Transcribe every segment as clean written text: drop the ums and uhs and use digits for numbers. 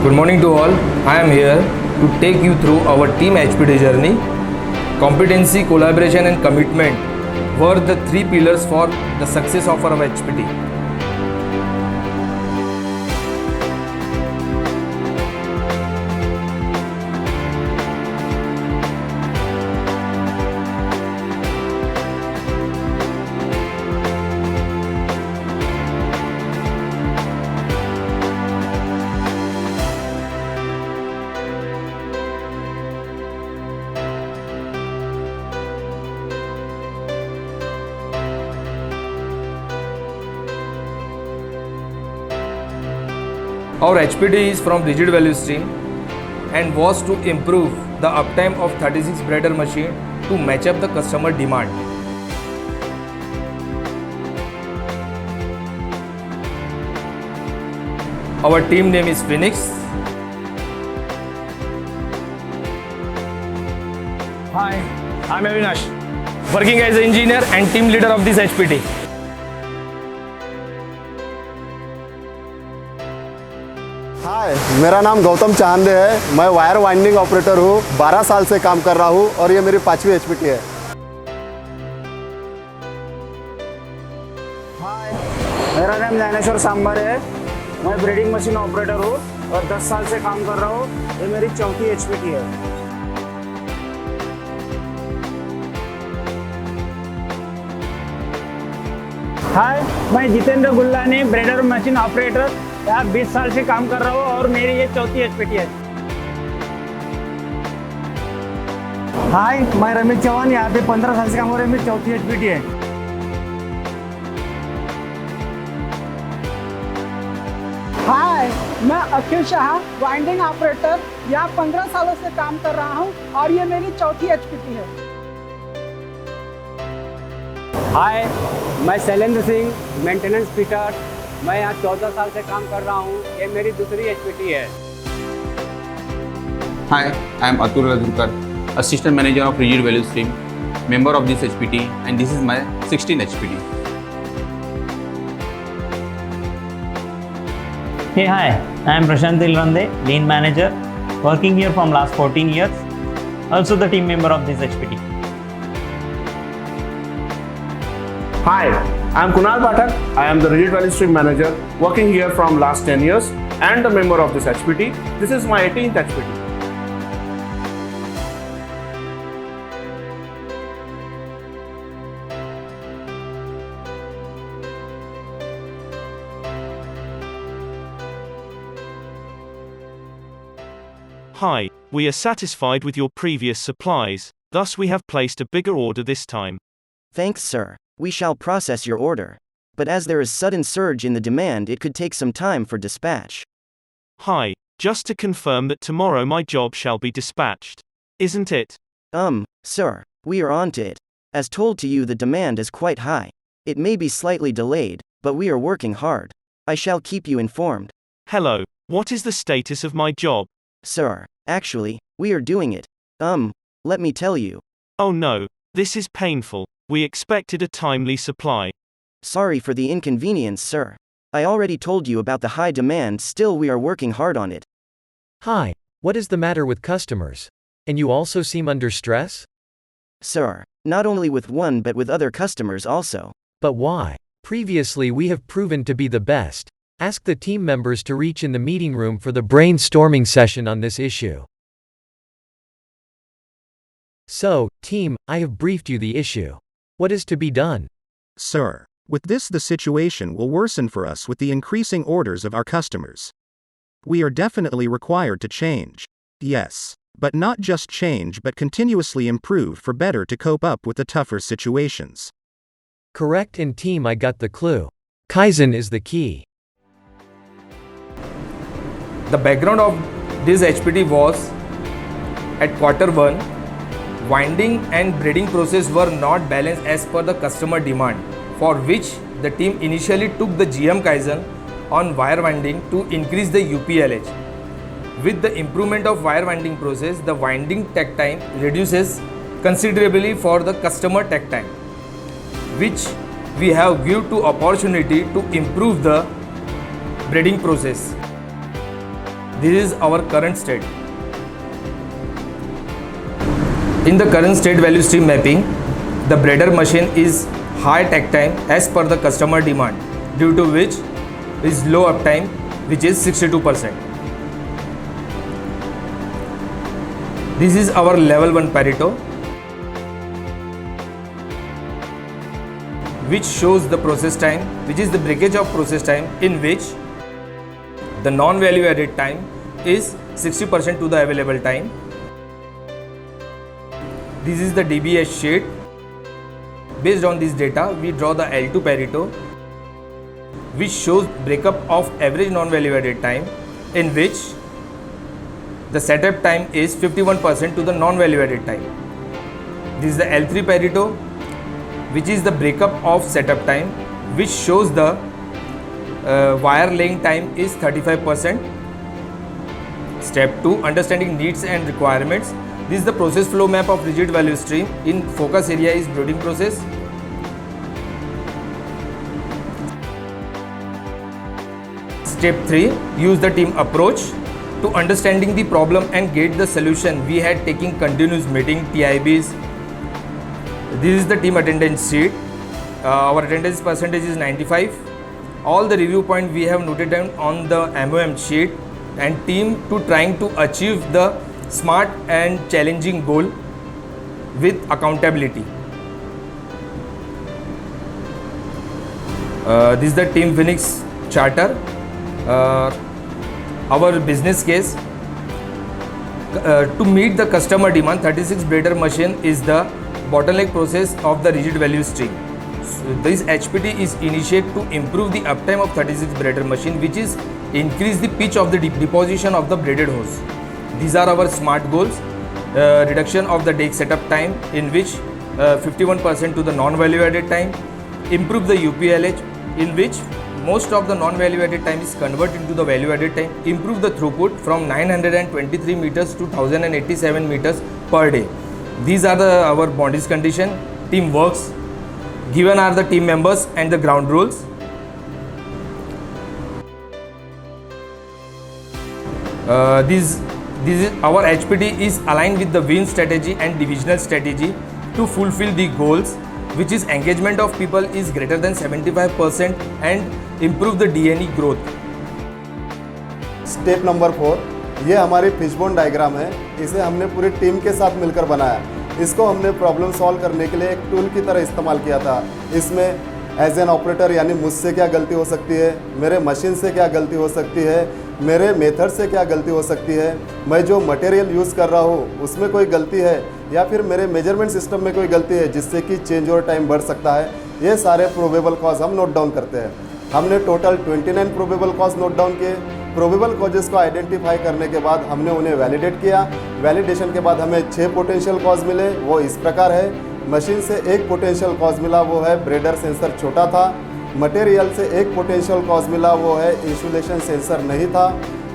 Good morning to all. I am here to take you through our team HPT journey. Competency, collaboration and commitment were the three pillars for the success of our HPT. Our HPT is from rigid value stream and was to improve the uptime of 36 breeder machine to match up the customer demand. Our team name is Phoenix. Hi, I'm Avinash, working as an engineer and team leader of this HPT. हाय, मेरा नाम गौतम चांदे है। मैं wire winding operator हूँ। 12 साल से काम कर रहा हूँ और ये मेरी 5वीं एचपीटी है। हाय, मेरा नाम ज्ञानेश्वर सांबर है। मैं ब्रीडिंग मशीन ऑपरेटर हूँ और 10 साल से काम कर रहा हूँ। ये मेरी 4थी एचपीटी है। हाय, मैं Jitendra Gullani, breeder machine operator यहाँ 20 साल से काम कर रहा हूँ और मेरी ये 4थी एचपीटी है। हाय, मैं रमेश चौहान, यहाँ पे 15 साल से काम कर रहा हूँ। मेरी 4थी एचपीटी है। हाय, मैं अखिल शाह, वाइंडिंग ऑपरेटर यहाँ 15 सालों से काम कर रहा हूँ और ये मेरी 4थी एचपीटी है। हाय, मैं शैलेंद्र सिंह, मेंटेनेंस फिटर। मैं यहाँ 14 साल से काम कर रहा हूँ। ये मेरी दूसरी एचपीटी है। Hi, I am Atul Radurkar, Assistant Manager of Rigid Value Stream, member of this HPT, and this is my 16th HPT. Hey, hi, I am Prashant Ilrande, Lean Manager, working here from last 14 years, also the team member of this HPT. Hi, I am Kunal Pathak. I am the Rigid Value Stream Manager, working here from last 10 years and a member of this HPT. This is my 18th HPT. Hi, we are satisfied with your previous supplies, thus we have placed a bigger order this time. Thanks, sir. We shall process your order. But as there is sudden surge in the demand, it could take some time for dispatch. Hi, just to confirm that tomorrow my job shall be dispatched. Isn't it? Sir, we are on to it. As told to you, the demand is quite high. It may be slightly delayed, but we are working hard. I shall keep you informed. Hello, what is the status of my job? Sir, actually, we are doing it. Let me tell you. Oh no, this is painful. We expected a timely supply. Sorry for the inconvenience, sir. I already told you about the high demand, still we are working hard on it. Hi, what is the matter with customers? And you also seem under stress? Sir, not only with one but with other customers also. But why? Previously we have proven to be the best. Ask the team members to reach in the meeting room for the brainstorming session on this issue. So, team, I have briefed you the issue. What is to be done? Sir, with this the situation will worsen for us with the increasing orders of our customers. We are definitely required to change. Yes, but not just change but continuously improve for better to cope up with the tougher situations. Correct, and team, I got the clue. Kaizen is the key. The background of this HPT was at Q1, winding and breeding process were not balanced as per the customer demand, for which the team initially took the GM Kaizen on wire winding to increase the UPLH. With the improvement of wire winding process, the winding takt time reduces considerably for the customer takt time, which we have give to opportunity to improve the breeding process. This is our current state. In the current state value stream mapping, the breeder machine is high takt time as per the customer demand, due to which is low uptime, which is 62%. This is our level 1 Pareto, which shows the process time, which is the breakage of process time, in which the non-value added time is 60% to the available time. This is the DBS sheet. Based on this data, we draw the L2 Pareto, which shows breakup of average non-value added time, in which the setup time is 51% to the non-value added time. This is the L3 Pareto, which is the breakup of setup time, which shows the wire laying time is 35%. Step 2, understanding needs and requirements. This is the process flow map of rigid value stream. In focus area is brooding process. Step 3, use the team approach to understanding the problem and get the solution. We had taking continuous meeting, TIBs. This is the team attendance sheet. Our attendance percentage is 95. All the review point we have noted down on the MOM sheet, and team to trying to achieve the smart and challenging goal with accountability. This is the Team Phoenix charter. Our business case, to meet the customer demand, 36 breeder machine is the bottleneck process of the rigid value stream. So this HPT is initiated to improve the uptime of 36 breeder machine, which is increase the pitch of the deposition of the braided hose. These are our SMART goals. Reduction of the deck setup time, in which 51% to the non-value added time. Improve the UPLH, in which most of the non-value added time is converted into the value added time. Improve the throughput from 923 meters to 1087 meters per day. These are our boundaries condition. Team works. Given are the team members and the ground rules. This is our HPT is aligned with the WIN strategy and divisional strategy to fulfill the goals, which is engagement of people is greater than 75% and improve the DNA growth. Step number 4, ये हमारी fishbone diagram है. इसे हमने पूरी team के साथ मिलकर बनाया. इसको हमने प्रॉब्लम सॉल्व करने के लिए एक टूल की तरह इस्तेमाल किया था. इसमें एज एन ऑपरेटर यानी मुझसे क्या गलती हो सकती है, मेरे मशीन से क्या गलती हो सकती है, मेरे मेथड से क्या गलती हो सकती है, मैं जो मटेरियल यूज़ कर रहा हूँ उसमें कोई गलती है, या फिर मेरे मेजरमेंट सिस्टम में कोई गलती है जिससे कि चेंज ओवर टाइम बढ़ सकता है. ये सारे प्रोबेबल कॉज हम नोट डाउन करते हैं. हमने total 29 probable cause note down किए. प्रोबेबल कॉजेज़ को आइडेंटिफाई करने के बाद हमने उन्हें वैलिडेट किया. वैलिडेशन के बाद हमें 6 पोटेंशियल कॉज मिले. वो इस प्रकार है. मशीन से एक पोटेंशियल कॉज मिला, वो है ब्रेडर सेंसर छोटा था. मटेरियल से एक पोटेंशियल कॉज मिला, वो है इंसुलेशन सेंसर नहीं था.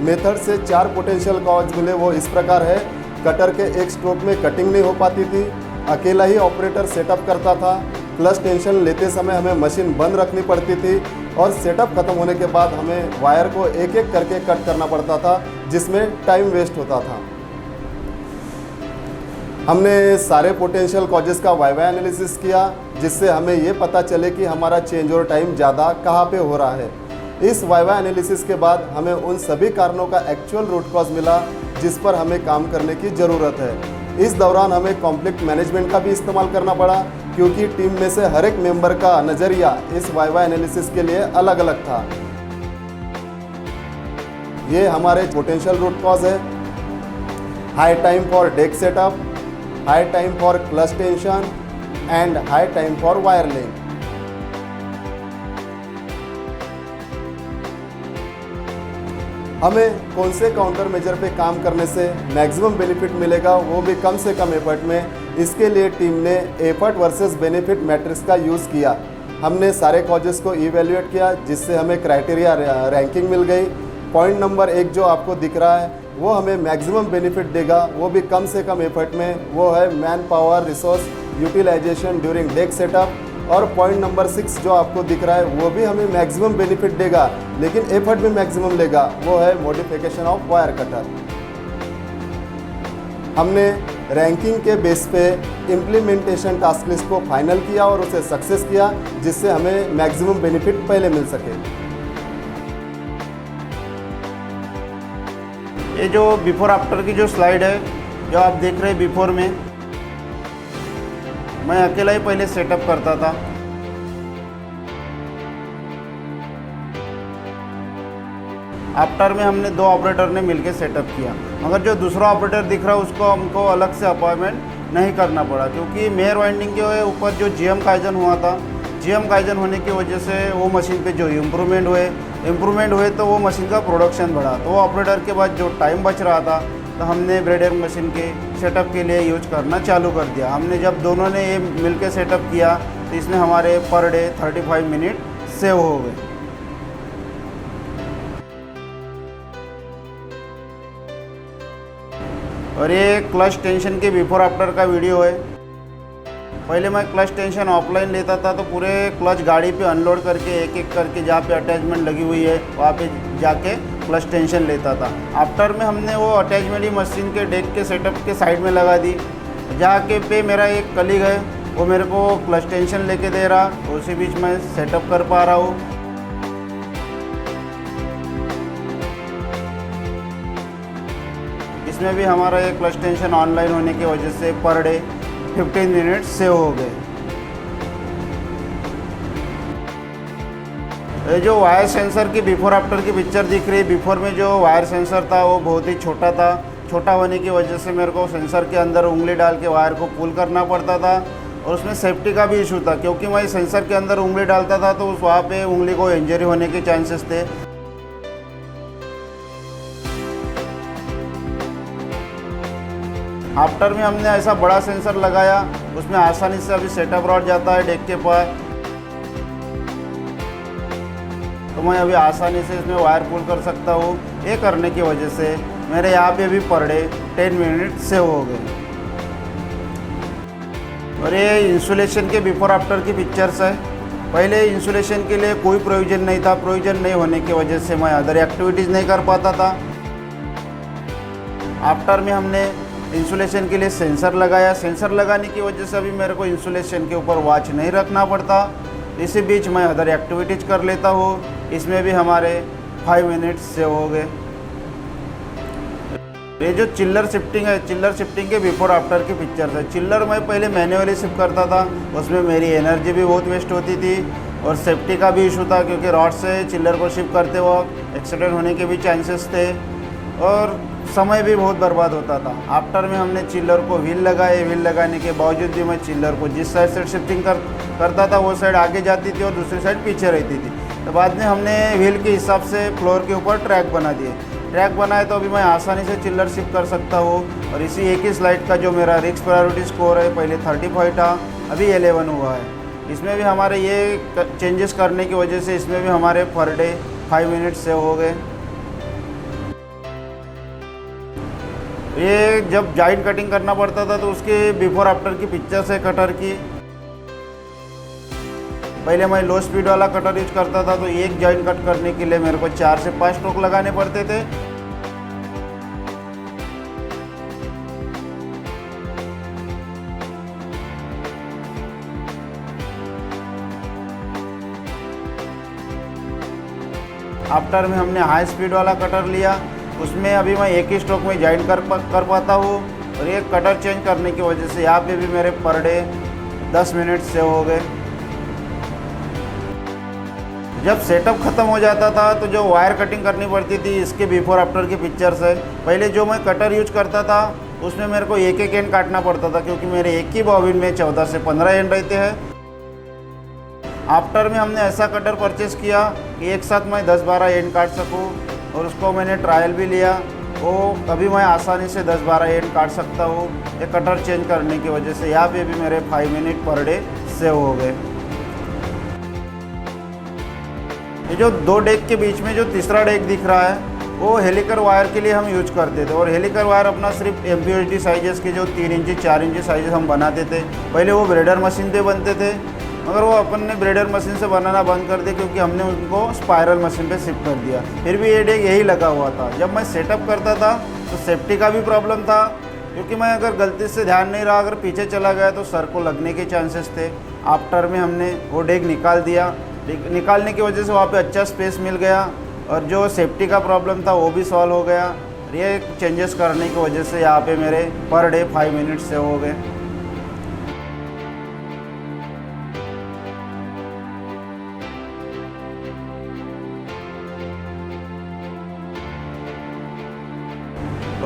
मेथड से 4 पोटेंशियल कॉज मिले, वो इस प्रकार है. कटर के एक स्ट्रोक में कटिंग नहीं हो पाती थी. अकेला ही ऑपरेटर सेटअप करता था. प्लस टेंशन लेते समय हमें मशीन बंद रखनी पड़ती थी और सेटअप खत्म होने के बाद हमें वायर को एक एक करके कट करना पड़ता था, जिसमें टाइम वेस्ट होता था. हमने सारे पोटेंशियल कॉजेज़ का वाई एनालिसिस किया, जिससे हमें ये पता चले कि हमारा चेंज ओवर टाइम ज़्यादा कहाँ पे हो रहा है. इस वाई एनालिसिस के बाद हमें उन सभी कारणों का एक्चुअल रूट कॉज मिला जिस पर हमें काम करने की ज़रूरत है. इस दौरान हमें कॉन्फ्लिक्ट मैनेजमेंट का भी इस्तेमाल करना पड़ा, क्योंकि टीम में से हर एक मेंबर का नज़रिया इस वाई एनालिसिस के लिए अलग अलग था. ये हमारे पोटेंशियल रूट कॉज है. High time for deck setup, high time for clutch tension and high time for wire link. हमें कौन से काउंटर मेजर पे काम करने से मैक्सिमम बेनिफिट मिलेगा, वो भी कम से कम एफर्ट में. इसके लिए टीम ने एफर्ट वर्सेस बेनिफिट मैट्रिक्स का यूज़ किया. हमने सारे कॉजेज़ को इवेल्युएट किया, जिससे हमें क्राइटेरिया रैंकिंग मिल गई. पॉइंट नंबर 1 जो आपको दिख रहा है वो हमें मैक्सिमम बेनिफिट देगा, वो भी कम से कम एफर्ट में. वो है man power resource utilisation during deck setup और पॉइंट नंबर 6 जो आपको दिख रहा है वो भी हमें मैक्सिमम बेनिफिट देगा, लेकिन एफर्ट भी मैक्सिमम लेगा, वो है मॉडिफिकेशन ऑफ वायर कटर। हमने रैंकिंग के बेस पे इम्प्लीमेंटेशन टास्क लिस्ट को फाइनल किया और उसे सक्सेस किया, जिससे हमें मैक्सिमम बेनिफिट पहले मिल सके। ये जो बिफोर आफ्टर की जो स्लाइड है, जो आप देख रहे हैं, बिफोर में मैं अकेला ही पहले सेटअप करता था। आफ्टर में हमने 2 ऑपरेटर ने मिलकर सेटअप किया, मगर जो दूसरा ऑपरेटर दिख रहा है उसको हमको अलग से अपॉइंटमेंट नहीं करना पड़ा, क्योंकि मेयर वाइंडिंग के ऊपर जो जीएम काइजन हुआ था, जीएम काइजन होने की वजह से वो मशीन पे जो इम्प्रूवमेंट हुए तो वो मशीन का प्रोडक्शन बढ़ा। तो वो ऑपरेटर के बाद जो टाइम बच रहा था तो हमने ब्रेडिंग मशीन के सेटअप के लिए यूज करना चालू कर दिया। हमने जब दोनों ने ये मिलकर सेटअप किया तो इसमें हमारे पर डे 35 मिनट सेव हो गए। और ये क्लच टेंशन के बिफोर आफ्टर का वीडियो है। पहले मैं क्लच टेंशन ऑफलाइन लेता था, तो पूरे क्लच गाड़ी पे अनलोड करके एक एक करके जहाँ पे अटैचमेंट लगी हुई है वहाँ पे जाके क्लच टेंशन लेता था। आफ्टर में हमने वो अटैचमेंट ही मशीन के डेक के सेटअप के साइड में लगा दी। जहाँ के पे मेरा एक कलीग है, वो मेरे को क्लच टेंशन लेके दे रहा, उसी बीच मैं सेटअप कर पा रहा हूँ। इसमें भी हमारा ये क्लच टेंशन ऑनलाइन होने की वजह से पर डे 15 मिनट सेव हो गए। ये जो वायर सेंसर की बिफोर आफ्टर की पिक्चर दिख रही है, बिफोर में जो वायर सेंसर था वो बहुत ही छोटा था। छोटा होने की वजह से मेरे को सेंसर के अंदर उंगली डाल के वायर को पुल करना पड़ता था, और उसमें सेफ्टी का भी इशू था, क्योंकि मैं सेंसर के अंदर उंगली डालता था तो उस वहाँ पे उंगली को इंजरी होने के चांसेस थे। आफ्टर में हमने ऐसा बड़ा सेंसर लगाया, उसमें आसानी से अभी सेटअप रॉड जाता है डेक के पास, तो मैं अभी आसानी से इसमें वायर पुल कर सकता हूँ। ये करने की वजह से मेरे यहाँ पे भी पर डे 10 मिनट सेव हो गए। और ये इंसुलेशन के बिफोर आफ्टर की पिक्चर्स है। पहले इंसुलेशन के लिए कोई प्रोविज़न नहीं था, प्रोविज़न नहीं होने की वजह से मैं अदर एक्टिविटीज़ नहीं कर पाता था। आफ्टर में हमने इंसुलेशन के लिए सेंसर लगाया। सेंसर लगाने की वजह से अभी मेरे को इंसुलेशन के ऊपर वॉच नहीं रखना पड़ता, इसी बीच मैं अदर एक्टिविटीज कर लेता हूँ। इसमें भी हमारे 5 मिनट सेव हो गए। ये जो चिल्लर शिफ्टिंग है, चिल्लर शिफ्टिंग के बिफोर आफ्टर की पिक्चर्स है। चिल्लर मैं पहले मैन्युअली शिफ्ट करता था, उसमें मेरी एनर्जी भी बहुत वेस्ट होती थी और सेफ्टी का भी इशू था, क्योंकि रॉड से चिल्लर को शिफ्ट करते वक्त एक्सीडेंट होने के भी चांसेस थे और समय भी बहुत बर्बाद होता था। आफ्टर में हमने चिल्लर को व्हील लगाए। व्हील लगाने के बावजूद भी मैं चिल्लर को जिस साइड से शिफ्टिंग करता था वो साइड आगे जाती थी और दूसरी साइड पीछे रहती थी। तो बाद में हमने व्हील के हिसाब से फ्लोर के ऊपर ट्रैक बना दिए। ट्रैक बनाए तो अभी मैं आसानी से चिल्लर शिफ्ट कर सकता हूँ। और इसी एक ही स्लाइड का जो मेरा रिस्क प्रायोरिटी स्कोर है, पहले 35 था, अभी 11 हुआ है। इसमें भी हमारे ये चेंजेस करने की वजह से इसमें भी हमारे पर डे 5 मिनट सेव हो गए। ये जब जॉइंट कटिंग करना पड़ता था तो उसके बिफोर आफ्टर की पिक्चर्स है कटर की। पहले मैं लो स्पीड वाला कटर यूज करता था, तो एक जॉइंट कट करने के लिए मेरे को 4 से 5 स्ट्रोक लगाने पड़ते थे। आफ्टर में हमने हाई स्पीड वाला कटर लिया, उसमें अभी मैं एक ही स्ट्रोक में जॉइंट कर पाता हूँ। और ये कटर चेंज करने की वजह से यहाँ पे भी मेरे पर डे 10 मिनट सेव हो गए। जब सेटअप ख़त्म हो जाता था तो जो वायर कटिंग करनी पड़ती थी, इसके बिफोर आफ्टर की पिक्चर्स है। पहले जो मैं कटर यूज करता था उसमें मेरे को एक एंड काटना पड़ता था, क्योंकि मेरे एक ही बॉबिन में 14 से 15 एंड रहते हैं। आफ्टर में हमने ऐसा कटर परचेस किया कि एक साथ मैं 10-12 एंड काट सकूं, और उसको मैंने ट्रायल भी लिया। वो अभी मैं आसानी से 10-12 एंड काट सकता हूँ ये कटर चेंज करने की वजह से। यहाँ पे भी मेरे 5 मिनट पर डे सेव हो गए। ये जो 2 डेक के बीच में जो तीसरा डेक दिख रहा है वो हेलिकर वायर के लिए हम यूज करते थे। और हेलिकर वायर अपना सिर्फ MPHD साइजेस के जो 3 इंची 4 इंची साइजेस हम बनाते थे। पहले वो ब्रेडर मशीन पे बनते थे, मगर वो अपन ने ब्रेडर मशीन से बनाना बंद कर दिया क्योंकि हमने उनको स्पायरल मशीन पे शिफ्ट कर दिया। फिर भी ये डेग यही लगा हुआ था। जब मैं सेटअप करता था तो सेफ्टी का भी प्रॉब्लम था, क्योंकि मैं अगर गलती से ध्यान नहीं रहा, अगर पीछे चला गया तो सर को लगने के चांसेस थे। आफ्टर में हमने वो डेग निकाल दिया, निकालने की वजह से वहाँ पे अच्छा स्पेस मिल गया और जो सेफ्टी का प्रॉब्लम था वो भी सॉल्व हो गया। ये चेंजेस करने की वजह से यहाँ पे मेरे पर डे 5 मिनट से हो गए।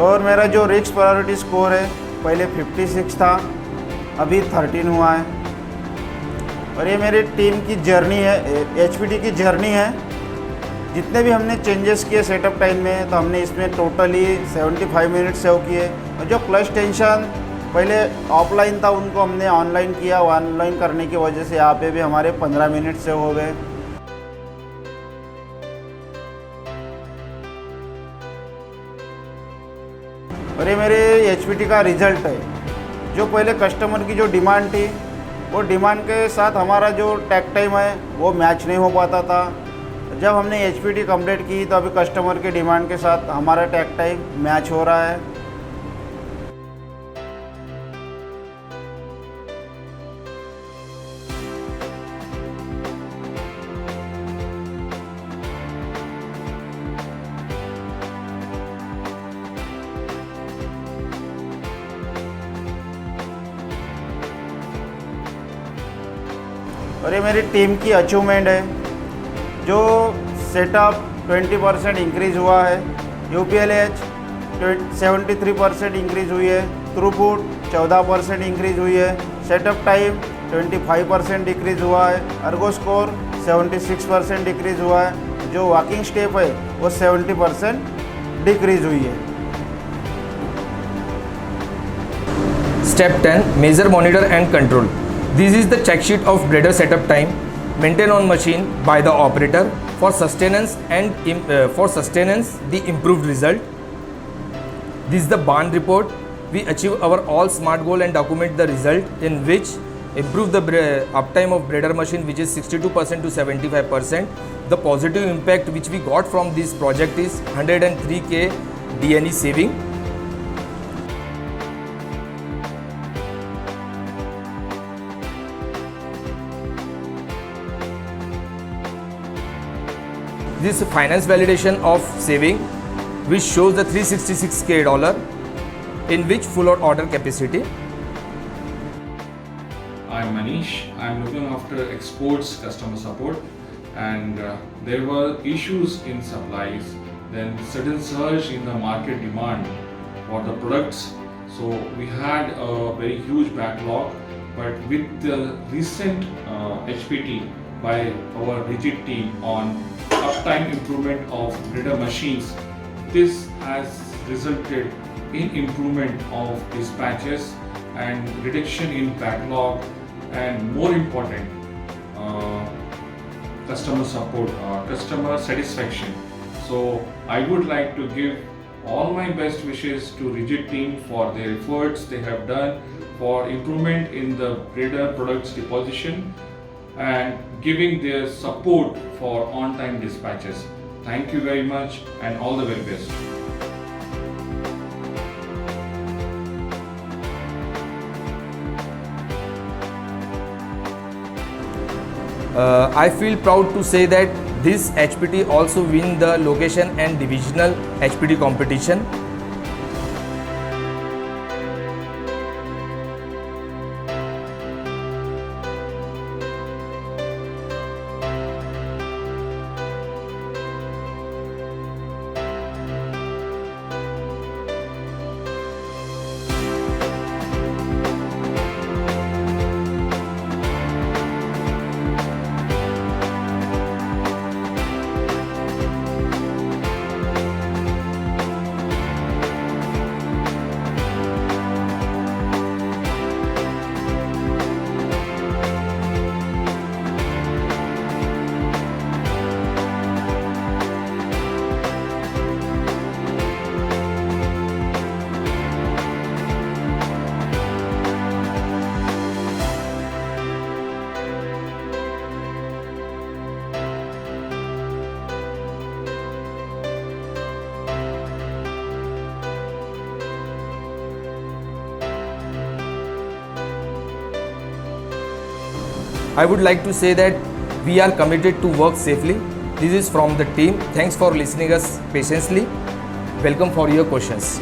और मेरा जो रिस्क प्रायोरिटी स्कोर है पहले 56 था, अभी 13 हुआ है। और ये मेरी टीम की जर्नी है, एचपीटी की जर्नी है। जितने भी हमने चेंजेस किए सेटअप टाइम में, तो हमने इसमें टोटली 75 मिनट सेव किए। और जो क्लच टेंशन पहले ऑफलाइन था उनको हमने ऑनलाइन किया। ऑनलाइन करने की वजह से यहाँ पे भी हमारे 15 मिनट सेव हो गए। और ये मेरे एचपीटी का रिजल्ट है। जो पहले कस्टमर की जो डिमांड थी, वो डिमांड के साथ हमारा जो टैक टाइम है वो मैच नहीं हो पाता था। जब हमने एचपीटी कंप्लीट की तो अभी कस्टमर के डिमांड के साथ हमारा टैक टाइम मैच हो रहा है। और ये मेरी टीम की अचीवमेंट है। जो सेटअप 20% इंक्रीज हुआ है, यूपीएलएच 73% इंक्रीज हुई है, थ्रूपुट 14% इंक्रीज हुई है, सेटअप टाइम 25% डिक्रीज हुआ है, अर्गो स्कोर 76% डिक्रीज हुआ है। जो वॉकिंग स्टेप है वो 70% डिक्रीज हुई है। Step 10. Measure, monitor and control. This is the check sheet of breeder setup time maintained on machine by the operator for sustenance the improved result. This is the barn report. We achieve our all smart goal and document the result, in which improve the uptime of breeder machine, which is 62% to 75%. The positive impact which we got from this project is 103K DNE saving. This finance validation of saving, which shows the $366K in which full order capacity. I'm Manish. I'm looking after exports customer support, and there were issues in supplies, then sudden surge in the market demand for the products. So we had a very huge backlog, but with the recent HPT by our rigid team on uptime improvement of breeder machines, this has resulted in improvement of dispatches and reduction in backlog, and more important, customer support, customer satisfaction. So I would like to give all my best wishes to rigid team for their efforts they have done for improvement in the breeder products deposition and giving their support for on-time dispatches. Thank you very much and all the very best. I feel proud to say that this HPT also win the location and divisional HPT competition. I would like to say that we are committed to work safely. This is from the team. Thanks for listening us patiently. Welcome for your questions.